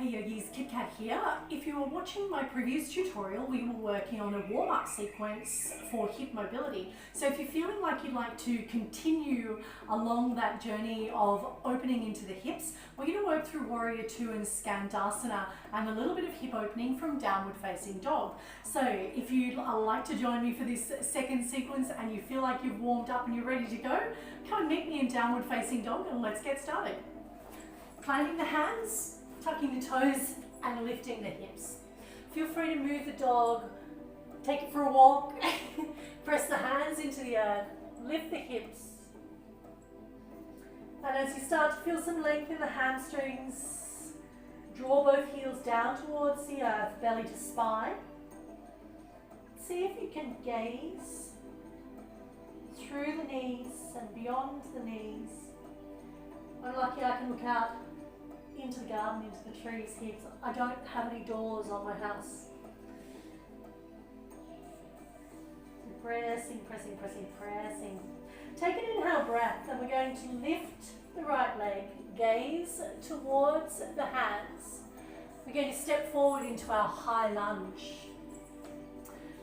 Hey yogis, Kit Kat here. If you were watching my previous tutorial, we were working on a warm-up sequence for hip mobility. So if you're feeling like you'd like to continue along that journey of opening into the hips, we're going to work through Warrior 2 and Skandasana and a little bit of hip opening from Downward Facing Dog. So if you'd like to join me for this second sequence and you feel like you've warmed up and you're ready to go, come and meet me in Downward Facing Dog and let's get started. Planting the hands, tucking the toes and lifting the hips. Feel free to move the dog, take it for a walk, press the hands into the earth, lift the hips. And as you start to feel some length in the hamstrings, draw both heels down towards the earth, belly to spine. See if you can gaze through the knees and beyond the knees. I'm lucky I can look out into the garden, into the trees here, because I don't have any doors on my house. Pressing, pressing, pressing, pressing. Take an inhale breath and we're going to lift the right leg, gaze towards the hands. We're going to step forward into our high lunge.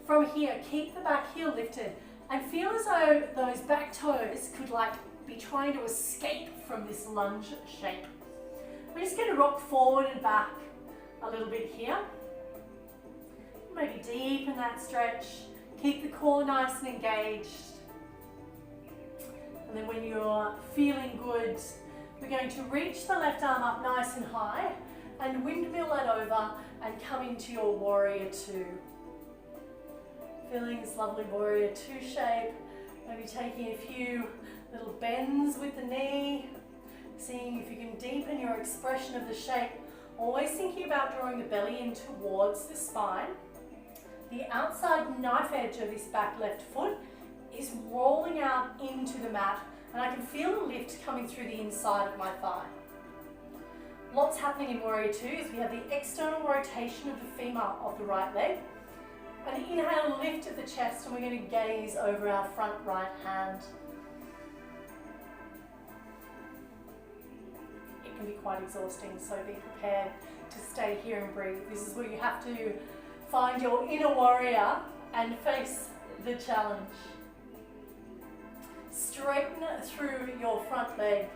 From here, keep the back heel lifted and feel as though those back toes could be trying to escape from this lunge shape. We're just going to rock forward and back a little bit here. Maybe deepen that stretch. Keep the core nice and engaged. And then when you're feeling good, we're going to reach the left arm up nice and high and windmill that over and come into your Warrior 2. Feeling this lovely Warrior 2 shape. Maybe taking a few little bends with the knee. Seeing if you can deepen your expression of the shape. Always thinking about drawing the belly in towards the spine. The outside knife edge of this back left foot is rolling out into the mat and I can feel the lift coming through the inside of my thigh. Lots happening in Warrior 2 is we have the external rotation of the femur of the right leg. An inhale, lift of the chest, and we're going to gaze over our front right hand. It can be quite exhausting, so be prepared to stay here and breathe. This is where you have to find your inner warrior and face the challenge. Straighten through your front leg.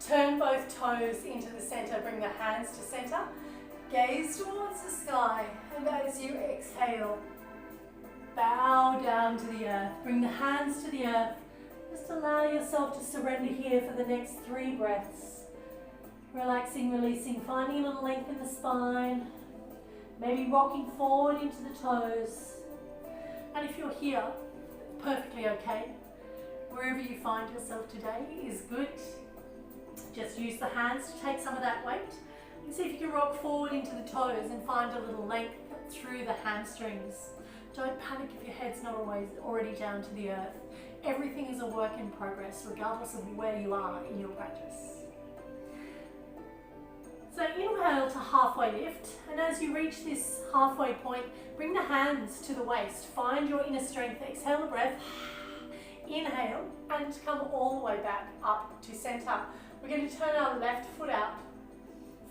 Turn both toes into the center. Bring the hands to center. Gaze towards the sky. And as you exhale, bow down to the earth. Bring the hands to the earth. Just allow yourself to surrender here for the next 3 breaths. Relaxing, releasing, finding a little length in the spine. Maybe rocking forward into the toes. And if you're here, perfectly okay. Wherever you find yourself today is good. Just use the hands to take some of that weight. And see if you can rock forward into the toes and find a little length through the hamstrings. Don't panic if your head's not always already down to the earth. Everything is a work in progress, regardless of where you are in your practice. So inhale to halfway lift, and as you reach this halfway point, bring the hands to the waist. Find your inner strength. Exhale the breath. Inhale and come all the way back up to center. We're going to turn our left foot out,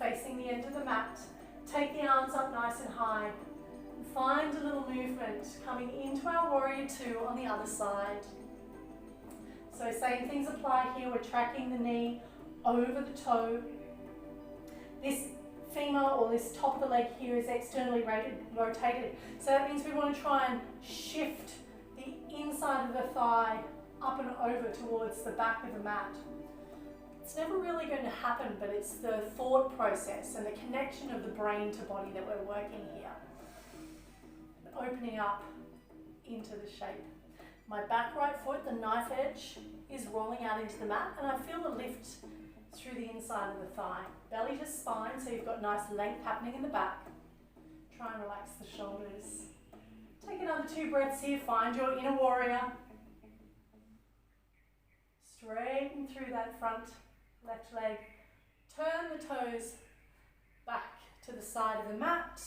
facing the end of the mat. Take the arms up nice and high. Find a little movement coming into our Warrior 2 on the other side. So same things apply here. We're tracking the knee over the toe. This femur or this top of the leg here is externally rotated. So that means we want to try and shift the inside of the thigh up and over towards the back of the mat. It's never really going to happen, but it's the thought process and the connection of the brain to body that we're working here. Opening up into the shape. My back right foot, the knife edge, is rolling out into the mat and I feel the lift through the inside of the thigh. Belly to spine, so you've got nice length happening in the back. Try and relax the shoulders. Take another 2 breaths here. Find your inner warrior. Straighten through that front left leg. Turn the toes back to the side of the mat.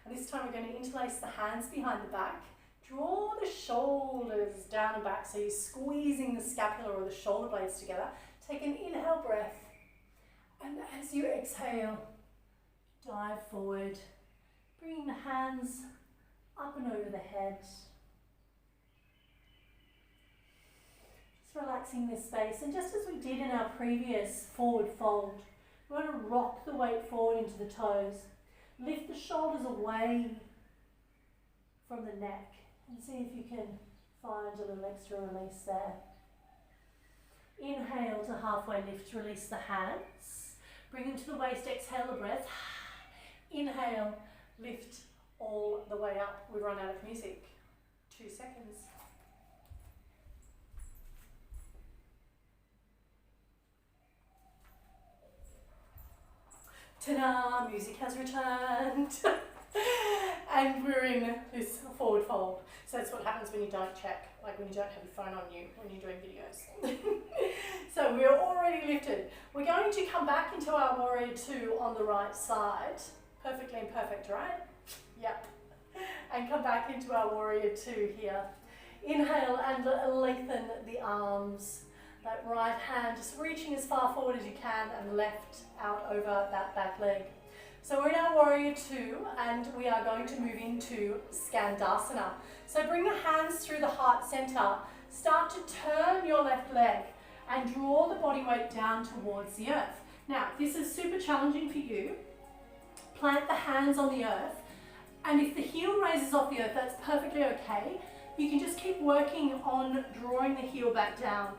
And this time we're going to interlace the hands behind the back. Draw the shoulders down and back, so you're squeezing the scapula or the shoulder blades together. Take an inhale breath, and as you exhale, Dive forward, bringing the hands up and over the head. Just relaxing this space, and just as we did in our previous forward fold, we want to rock the weight forward into the toes. Lift the shoulders away from the neck and see if you can find a little extra release there. Inhale to halfway lift, release the hands. Bring them to the waist, exhale a breath. Inhale, lift all the way up. We run out of music. 2 seconds. Ta-da! Music has returned. And we're in this forward fold. So that's what happens when you don't check, like when you don't have your phone on you when you're doing videos. So we're already lifted. We're going to come back into our warrior two on the right side. Perfectly imperfect, right? Yep. And come back into our warrior two here. Inhale and lengthen the arms. That right hand just reaching as far forward as you can, and left out over that back leg. So we're in our warrior two, and we are going to move into Skandasana. So bring the hands through the heart center. Start to turn your left leg and draw the body weight down towards the earth. Now, this is super challenging for you. Plant the hands on the earth, and if the heel raises off the earth, that's perfectly okay. You can just keep working on drawing the heel back down.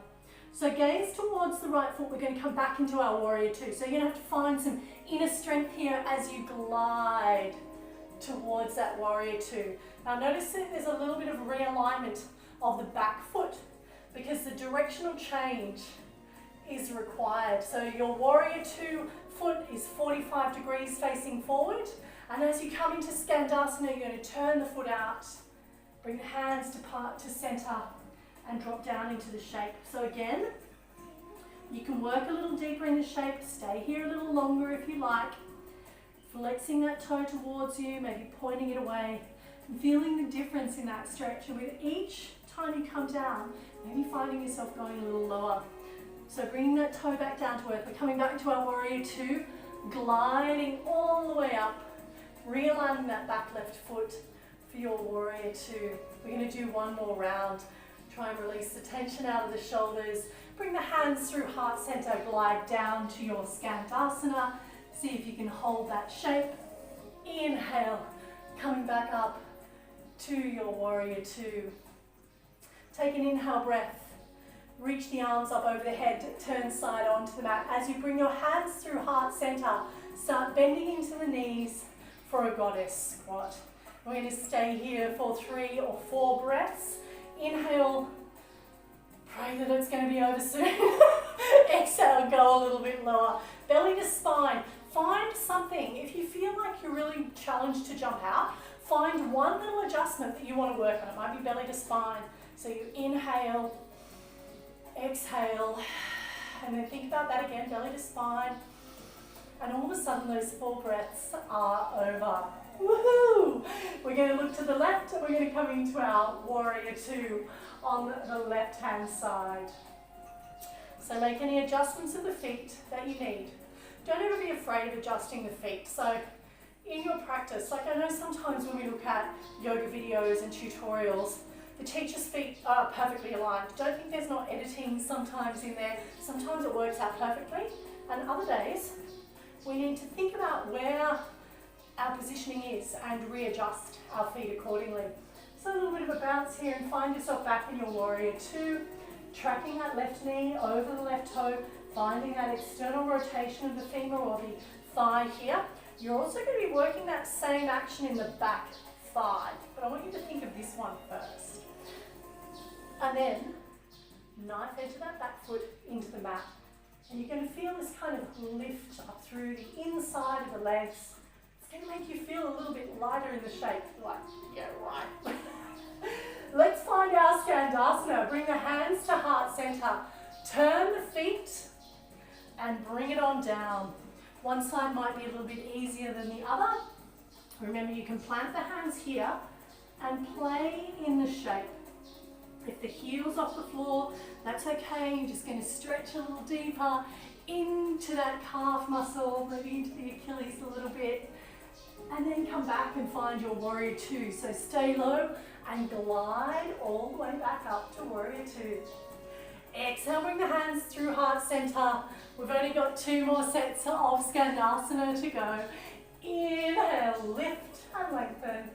So gaze towards the right foot. We're going to come back into our warrior two. So you're going to have to find some inner strength here as you glide towards that warrior two. Now notice that there's a little bit of realignment of the back foot because the directional change is required. So your warrior two foot is 45 degrees facing forward, and as you come into Skandasana, you're going to turn the foot out, bring the hands to center, and drop down into the shape. So again, you can work a little deeper in the shape, stay here a little longer if you like, flexing that toe towards you, maybe pointing it away, and feeling the difference in that stretch. And with each time you come down, maybe finding yourself going a little lower. So bringing that toe back down to earth. We're coming back to our warrior two, gliding all the way up, realigning that back left foot for your warrior two. We're going to do one more round. Try and release the tension out of the shoulders. Bring the hands through heart center, glide down to your Skandasana. See if you can hold that shape. Inhale, coming back up to your warrior two. Take an inhale breath. Reach the arms up over the head, turn side onto the mat. As you bring your hands through heart center, start bending into the knees for a goddess squat. We're going to stay here for 3 or 4 breaths. Inhale, pray that it's going to be over soon. Exhale, go a little bit lower. Belly to spine. Find something. If you feel like you're really challenged to jump out, find one little adjustment that you want to work on. It might be belly to spine. So you inhale, exhale, and then think about that again, belly to spine. And all of a sudden those 4 breaths are over. Woohoo! We're going to look to the left, and we're going to come into our warrior two on the left hand side. So make any adjustments of the feet that you need. Don't ever be afraid of adjusting the feet. So in your practice, like I know sometimes when we look at yoga videos and tutorials, the teacher's feet are perfectly aligned. Don't think there's not editing sometimes in there. Sometimes it works out perfectly, and other days we need to think about where our positioning is and readjust our feet accordingly. So a little bit of a bounce here, and find yourself back in your warrior two, tracking that left knee over the left toe, finding that external rotation of the femur or the thigh here. You're also going to be working that same action in the back thigh, but I want you to think of this one first. And then knife edge of that back foot into the mat. And you're going to feel this kind of lift up through the inside of the legs. It's going to make you feel a little bit lighter in the shape. Like, yeah, right. Let's find our Skandasana. Bring the hands to heart center. Turn the feet and bring it on down. One side might be a little bit easier than the other. Remember, you can plant the hands here and play in the shape. If the heel's off the floor, that's okay. You're just going to stretch a little deeper into that calf muscle, maybe into the Achilles a little bit. And then come back and find your warrior two. So stay low and glide all the way back up to warrior two. Exhale, bring the hands through heart center. We've only got 2 more sets of Skandasana to go. Inhale, lift and lengthen.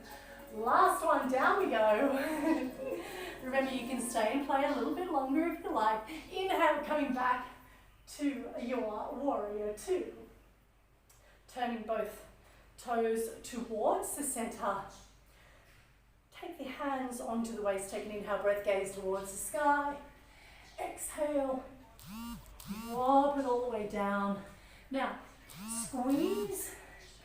Last one, down we go. Remember, you can stay and play a little bit longer if you like. Inhale, coming back to your warrior two. Turning both toes towards the center. Take the hands onto the waist. Take an inhale, breath, gaze towards the sky. Exhale, drop it all the way down. Now, squeeze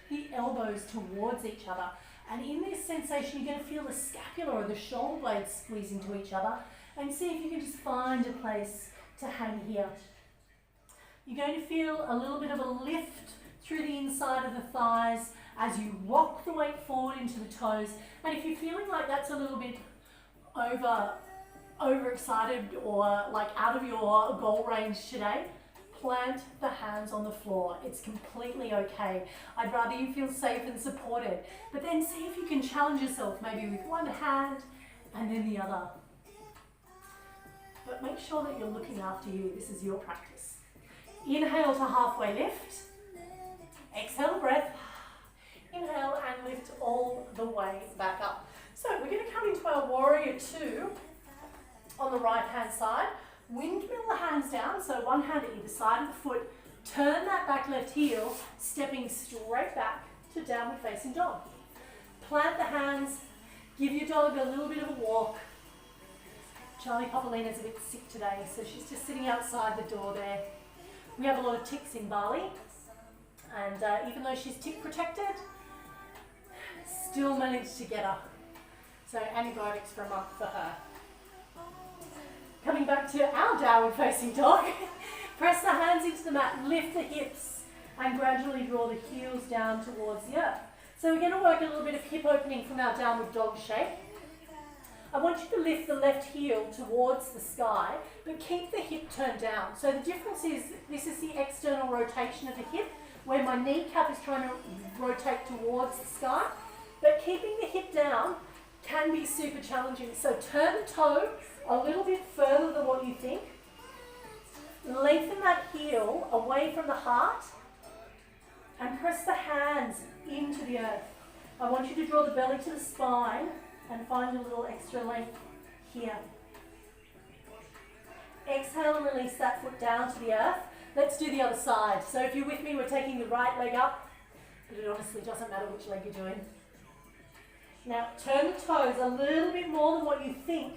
the elbows towards each other. And in this sensation, you're going to feel the scapula or the shoulder blades squeeze into each other. And see if you can just find a place to hang here. You're going to feel a little bit of a lift through the inside of the thighs as you rock the weight forward into the toes. And if you're feeling like that's a little bit overexcited or like out of your goal range today, plant the hands on the floor. It's completely okay. I'd rather you feel safe and supported. But then see if you can challenge yourself, maybe with one hand and then the other. But make sure that you're looking after you. This is your practice. Inhale to halfway lift. Exhale, breath. Inhale and lift all the way back up. So we're going to come into our warrior two on the right hand side. Windmill the hands down, so one hand at either side of the foot. Turn that back left heel, stepping straight back to downward facing dog. Plant the hands, give your dog a little bit of a walk. Charlie Popolina's a bit sick today, so she's just sitting outside the door there. We have a lot of ticks in Bali, and even though she's tick protected, still managed to get her. So antibiotics for a month for her. Coming back to our downward facing dog, press the hands into the mat, lift the hips, and gradually draw the heels down towards the earth. So we're going to work a little bit of hip opening from our downward dog shape. I want you to lift the left heel towards the sky, but keep the hip turned down. So the difference is, this is the external rotation of the hip, where my kneecap is trying to rotate towards the sky, but keeping the hip down can be super challenging. So turn the toe a little bit further than what you think. Lengthen that heel away from the heart and press the hands into the earth. I want you to draw the belly to the spine and find a little extra length here. Exhale and release that foot down to the earth. Let's do the other side. So if you're with me, we're taking the right leg up, but it honestly doesn't matter which leg you're doing. Now turn the toes a little bit more than what you think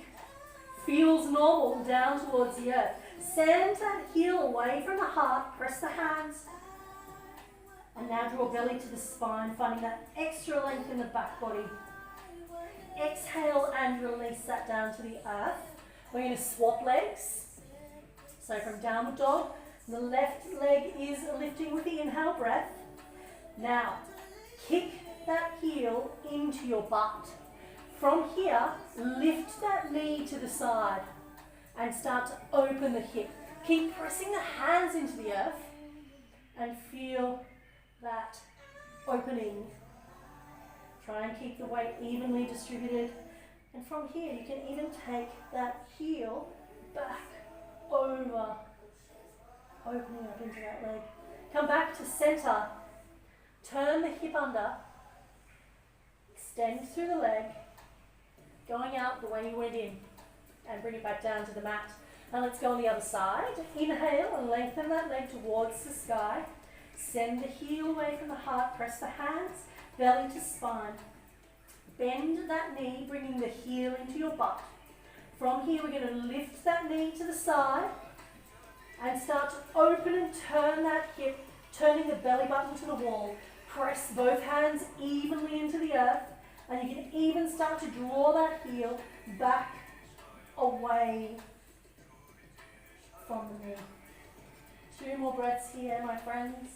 feels normal down towards the earth. Send that heel away from the heart, press the hands, and now draw belly to the spine, finding that extra length in the back body. Exhale and release that down to the earth. We're going to swap legs. So from downward dog, the left leg is lifting with the inhale breath. Now, kick that heel into your butt. From here, lift that knee to the side and start to open the hip. Keep pressing the hands into the earth and feel that opening. Try and keep the weight evenly distributed. And from here, you can even take that heel back over, opening up into that leg. Come back to center. Turn the hip under. Extend through the leg, going out the way you went in, and bring it back down to the mat. Now let's go on the other side. Inhale and lengthen that leg towards the sky. Send the heel away from the heart, press the hands, belly to spine. Bend that knee, bringing the heel into your butt. From here, we're going to lift that knee to the side and start to open and turn that hip, turning the belly button to the wall. Press both hands evenly into the earth, and you can even start to draw that heel back away from the knee. 2 more breaths here, my friends.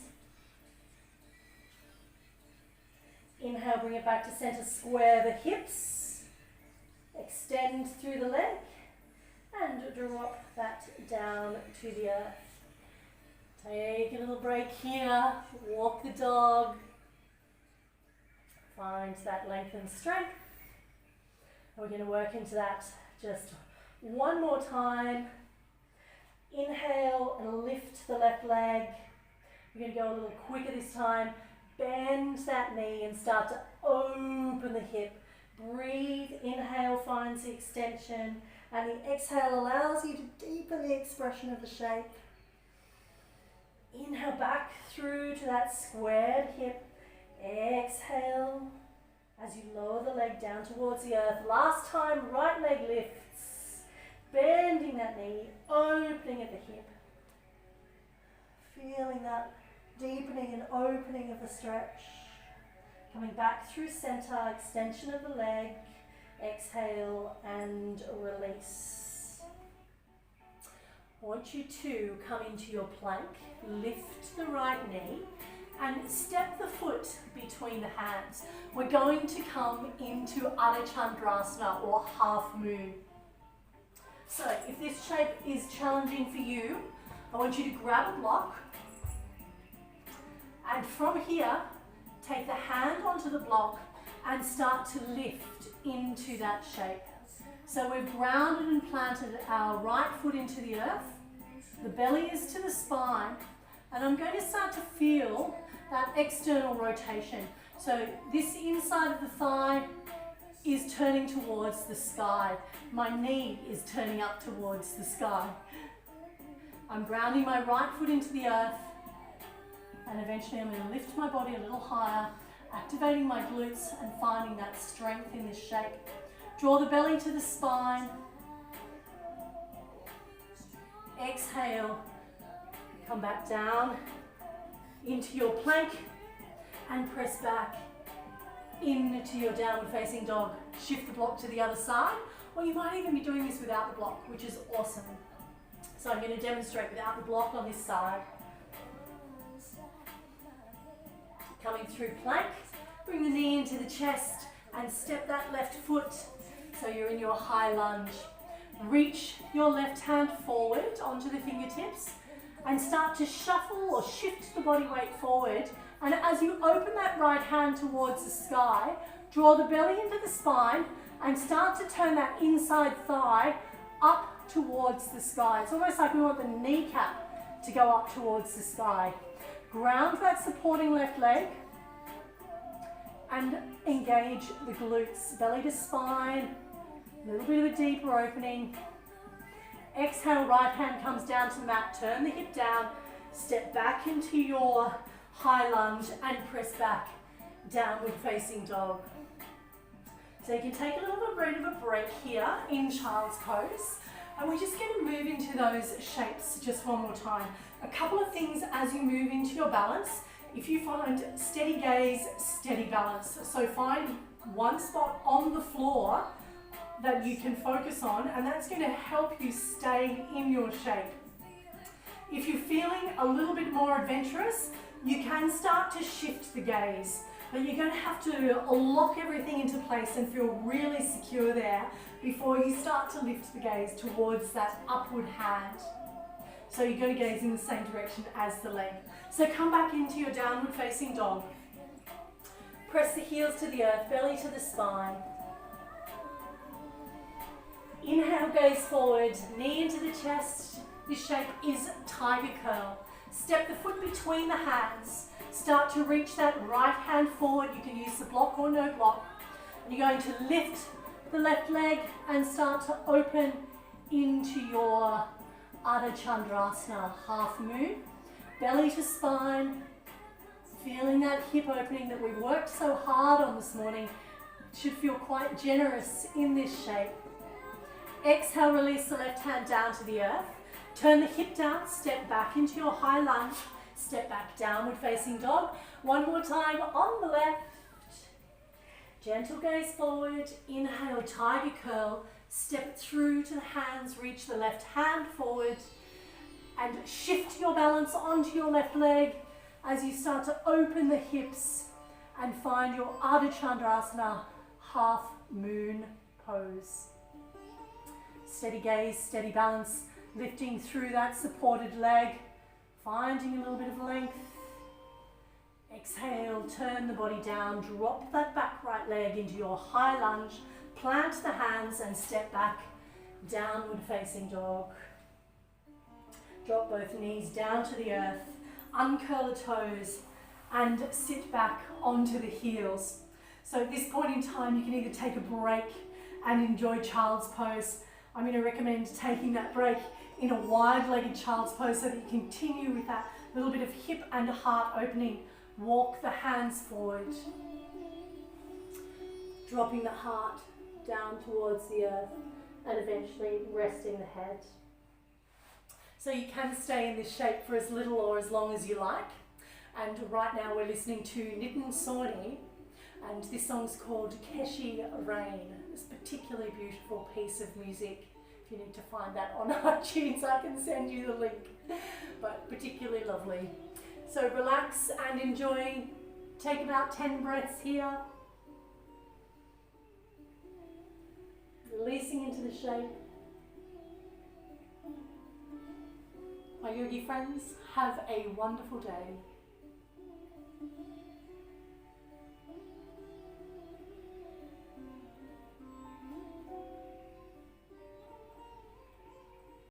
Inhale, bring it back to center, square the hips, extend through the leg, and drop that down to the earth. Take a little break here, walk the dog. Find that length and strength. And we're going to work into that just one more time. Inhale and lift the left leg. We're going to go a little quicker this time. Bend that knee and start to open the hip. Breathe, inhale finds the extension, and the exhale allows you to deepen the expression of the shape. Inhale back through to that squared hip. Exhale as you lower the leg down towards the earth. Last time, right leg lifts, bending that knee, opening at the hip. Feeling that deepening and opening of the stretch. Coming back through center, extension of the leg, exhale and release. I want you to come into your plank, lift the right knee and step the foot between the hands. We're going to come into Ardha Chandrasana or half moon. So if this shape is challenging for you, I want you to grab a block and from here, take the hand onto the block and start to lift into that shape. So we've grounded and planted our right foot into the earth. The belly is to the spine. And I'm going to start to feel that external rotation. So this inside of the thigh is turning towards the sky. My knee is turning up towards the sky. I'm grounding my right foot into the earth. And eventually I'm going to lift my body a little higher, activating my glutes and finding that strength in this shape. Draw the belly to the spine. Exhale, come back down into your plank and press back into your downward facing dog. Shift the block to the other side, or you might even be doing this without the block, which is awesome. So I'm going to demonstrate without the block on this side. Coming through plank, bring the knee into the chest and step that left foot so you're in your high lunge. Reach your left hand forward onto the fingertips and start to shuffle or shift the body weight forward. And as you open that right hand towards the sky, draw the belly into the spine and start to turn that inside thigh up towards the sky. It's almost like we want the kneecap to go up towards the sky. Ground that supporting left leg and engage the glutes. Belly to spine, a little bit of a deeper opening. Exhale, right hand comes down to the mat, turn the hip down, step back into your high lunge and press back, downward facing dog. So you can take a little bit of a break here in child's pose. And we're just going to move into those shapes just one more time. A couple of things as you move into your balance. If you find steady gaze, steady balance. So find one spot on the floor that you can focus on, and that's going to help you stay in your shape. If you're feeling a little bit more adventurous, you can start to shift the gaze, but you're going to have to lock everything into place and feel really secure there before you start to lift the gaze towards that upward hand. So you're going to gaze in the same direction as the leg. So come back into your downward facing dog. Press the heels to the earth, belly to the spine. Inhale, gaze forward, knee into the chest. This shape is tiger curl. Step the foot between the hands. Start to reach that right hand forward. You can use the block or no block. And you're going to lift the left leg and start to open into your Ardha Chandrasana, half moon. Belly to spine. Feeling that hip opening that we worked so hard on this morning. Should feel quite generous in this shape. Exhale, release the left hand down to the earth. Turn the hip down, step back into your high lunge. Step back, downward facing dog. One more time on the left. Gentle gaze forward. Inhale, tiger curl. Step through to the hands, reach the left hand forward. And shift your balance onto your left leg as you start to open the hips and find your Ardha Chandrasana, half moon pose. Steady gaze, steady balance, lifting through that supported leg, finding a little bit of length. Exhale, turn the body down, drop that back right leg into your high lunge, plant the hands and step back, downward facing dog. Drop both knees down to the earth, uncurl the toes and sit back onto the heels. So at this point in time you can either take a break and enjoy child's pose. I'm going to recommend taking that break in a wide-legged child's pose so that you continue with that little bit of hip and heart opening. Walk the hands forward, dropping the heart down towards the earth and eventually resting the head. So you can stay in this shape for as little or as long as you like. And right now we're listening to Nitin Sawhney, and this song's called Keshi Rain. It's a particularly beautiful piece of music. If you need to find that on iTunes, I can send you the link, but particularly lovely. So relax and enjoy. Take about 10 breaths here. Releasing into the shape. My yogi friends, have a wonderful day.